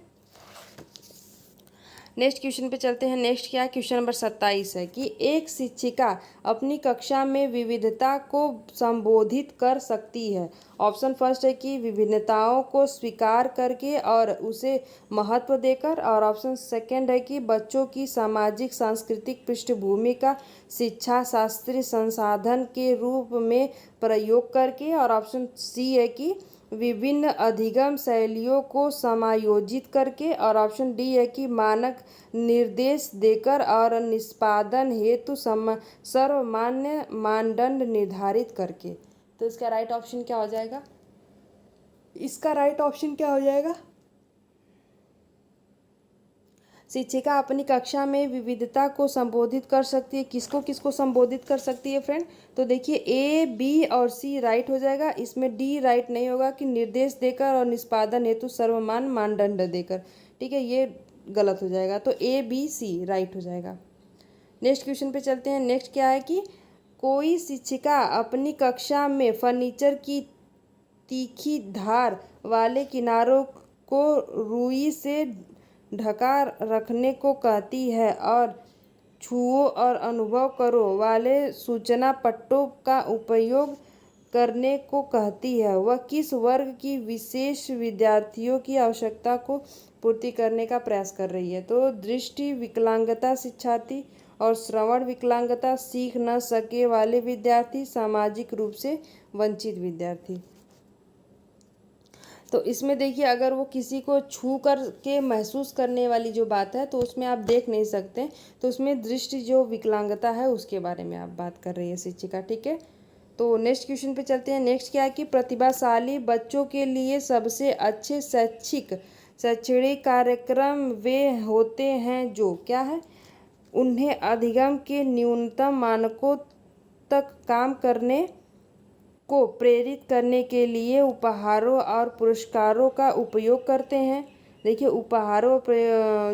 नेक्स्ट क्वेश्चन पे चलते हैं। नेक्स्ट क्या है, क्वेश्चन नंबर 27 है कि एक शिक्षिका अपनी कक्षा में विविधता को संबोधित कर सकती है। ऑप्शन फर्स्ट है कि विभिन्नताओं को स्वीकार करके और उसे महत्व देकर। और ऑप्शन सेकंड है कि बच्चों की सामाजिक सांस्कृतिक पृष्ठभूमि का शिक्षा शास्त्रीय संसाधन के रूप में प्रयोग करके। और ऑप्शन सी है कि विभिन्न अधिगम शैलियों को समायोजित करके, और ऑप्शन डी है कि मानक निर्देश देकर और निष्पादन हेतु सर्वमान्य मानदंड निर्धारित करके। तो इसका राइट ऑप्शन क्या हो जाएगा? इसका राइट ऑप्शन क्या हो जाएगा? शिक्षिका अपनी कक्षा में विविधता को संबोधित कर सकती है। किसको किसको संबोधित कर सकती है फ्रेंड? तो देखिए ए, बी और सी राइट हो जाएगा। इसमें डी राइट नहीं होगा कि निर्देश देकर और निष्पादन हेतु सर्वमान मानदंड देकर। ठीक है, ये गलत हो जाएगा। तो ए, बी, सी राइट हो जाएगा। नेक्स्ट क्वेश्चन पे चलते हैं। नेक्स्ट क्या है कि कोई शिक्षिका अपनी कक्षा में फर्नीचर की तीखी धार वाले किनारों को रुई से ढका रखने को कहती है और छुओ और अनुभव करो वाले सूचना पट्टों का उपयोग करने को कहती है। वह किस वर्ग की विशेष विद्यार्थियों की आवश्यकता को पूर्ति करने का प्रयास कर रही है? तो दृष्टि विकलांगता शिक्षार्थी और श्रवण विकलांगता, सीख न सके वाले विद्यार्थी, सामाजिक रूप से वंचित विद्यार्थी। तो इसमें देखिए अगर वो किसी को छू कर के महसूस करने वाली जो बात है तो उसमें आप देख नहीं सकते, तो उसमें दृष्टि जो विकलांगता है उसके बारे में आप बात कर रही है शिक्षिका। ठीक है, तो नेक्स्ट क्वेश्चन पे चलते हैं। नेक्स्ट क्या है कि प्रतिभाशाली बच्चों के लिए सबसे अच्छे शैक्षणिक कार्यक्रम वे होते हैं जो क्या है? उन्हें अधिगम के न्यूनतम मानकों तक काम करने को प्रेरित करने के लिए उपहारों और पुरस्कारों का उपयोग करते हैं। देखिए उपहारों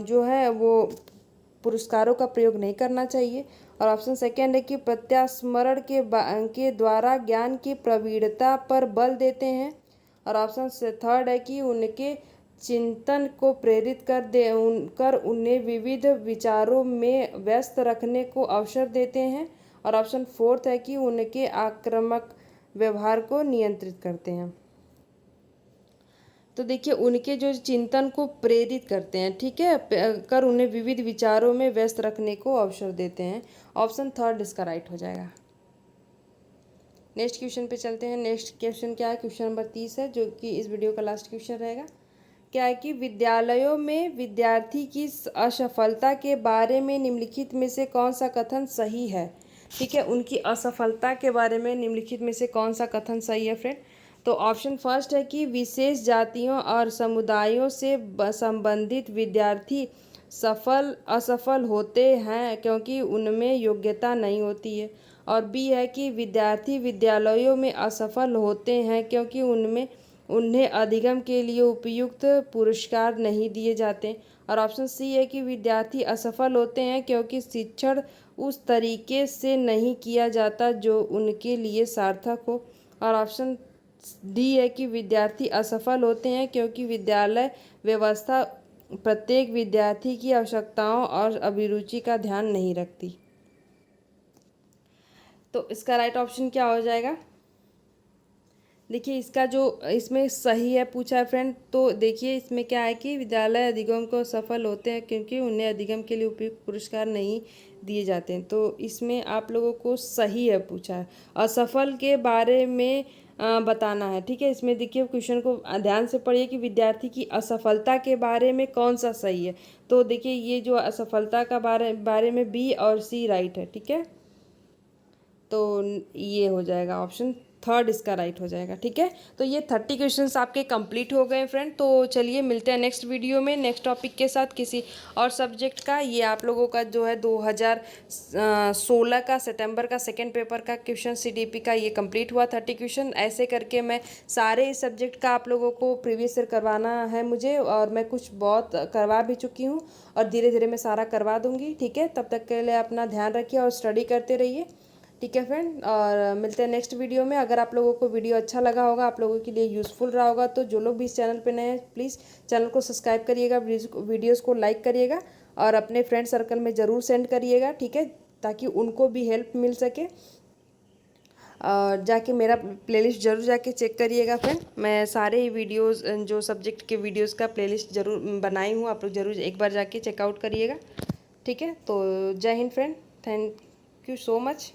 जो है वो पुरस्कारों का प्रयोग नहीं करना चाहिए। और ऑप्शन सेकेंड है कि प्रत्यास्मरण के द्वारा ज्ञान की प्रवीणता पर बल देते हैं। और ऑप्शन थर्ड है कि उनके चिंतन को प्रेरित कर उन्हें विविध विचारों में व्यस्त रखने को अवसर देते हैं। और ऑप्शन फोर्थ है कि उनके आक्रामक व्यवहार को नियंत्रित करते हैं। तो देखिए उनके जो चिंतन को प्रेरित करते हैं, ठीक है, कर उन्हें विविध विचारों में व्यस्त रखने को अवसर देते हैं। ऑप्शन थर्ड इसका राइट हो जाएगा। नेक्स्ट क्वेश्चन पे चलते हैं। नेक्स्ट क्वेश्चन क्या है? क्वेश्चन नंबर 30 है जो कि इस वीडियो का लास्ट क्वेश्चन रहेगा। क्या है कि विद्यालयों में विद्यार्थी की असफलता के बारे में निम्नलिखित में से कौन सा कथन सही है? ठीक है, उनकी असफलता के बारे में निम्नलिखित में से कौन सा कथन सही है फ्रेंड? तो ऑप्शन फर्स्ट है कि विशेष जातियों और समुदायों से संबंधित विद्यार्थी असफल होते हैं क्योंकि उनमें योग्यता नहीं होती है। और बी है कि विद्यार्थी विद्यालयों में असफल होते हैं क्योंकि उन्हें अधिगम के लिए उपयुक्त पुरस्कार नहीं दिए जाते। और ऑप्शन सी है कि विद्यार्थी असफल होते हैं क्योंकि शिक्षण उस तरीके से नहीं किया जाता जो उनके लिए सार्थक हो। और ऑप्शन डी है कि विद्यार्थी असफल होते हैं क्योंकि विद्यालय व्यवस्था प्रत्येक विद्यार्थी की आवश्यकताओं और अभिरुचि का ध्यान नहीं रखती। तो इसका राइट ऑप्शन क्या हो जाएगा? देखिए इसका जो इसमें सही है पूछा है फ्रेंड, तो देखिए इसमें क्या है कि विद्यालय अधिगम को सफल होते हैं क्योंकि उन्हें अधिगम के लिए उपयुक्त पुरस्कार नहीं दिए जाते हैं। तो इसमें आप लोगों को सही है पूछा है, असफल के बारे में बताना है। ठीक है, इसमें देखिए क्वेश्चन को ध्यान से पढ़िए कि विद्यार्थी की असफलता के बारे में कौन सा सही है। तो देखिए ये जो असफलता का बारे में बी और सी राइट है। ठीक है, तो ये हो जाएगा ऑप्शन थर्ड इसका राइट हो जाएगा। ठीक है, तो ये 30 क्वेश्चंस आपके कंप्लीट हो गए फ्रेंड। तो चलिए मिलते हैं नेक्स्ट वीडियो में नेक्स्ट टॉपिक के साथ किसी और सब्जेक्ट का। ये आप लोगों का जो है 2016 का सितंबर का सेकंड पेपर का क्वेश्चन सीडीपी का ये कंप्लीट हुआ 30 क्वेश्चन। ऐसे करके मैं सारे इस सब्जेक्ट का आप लोगों को प्रीवियस ईयर करवाना है मुझे, और मैं कुछ बहुत करवा भी चुकी हूँ और धीरे धीरे मैं सारा करवा दूँगी। ठीक है, तब तक के लिए अपना ध्यान रखिए और स्टडी करते रहिए। ठीक है फ्रेंड, और मिलते हैं नेक्स्ट वीडियो में। अगर आप लोगों को वीडियो अच्छा लगा होगा, आप लोगों के लिए यूज़फुल रहा होगा, तो जो लोग भी इस चैनल पे नए हैं प्लीज़ चैनल को सब्सक्राइब करिएगा, वीडियोस को लाइक करिएगा और अपने फ्रेंड सर्कल में ज़रूर सेंड करिएगा। ठीक है, ताकि उनको भी हेल्प मिल सके। और जाके मेरा प्लेलिस्ट ज़रूर जाके चेक करिएगा फ्रेंड। मैं सारे ही वीडियोस जो सब्जेक्ट के वीडियोस का प्लेलिस्ट ज़रूर बनाई हूँ, आप लोग ज़रूर एक बार जाके चेकआउट करिएगा। ठीक है, तो जय Hind friend, thank you so much.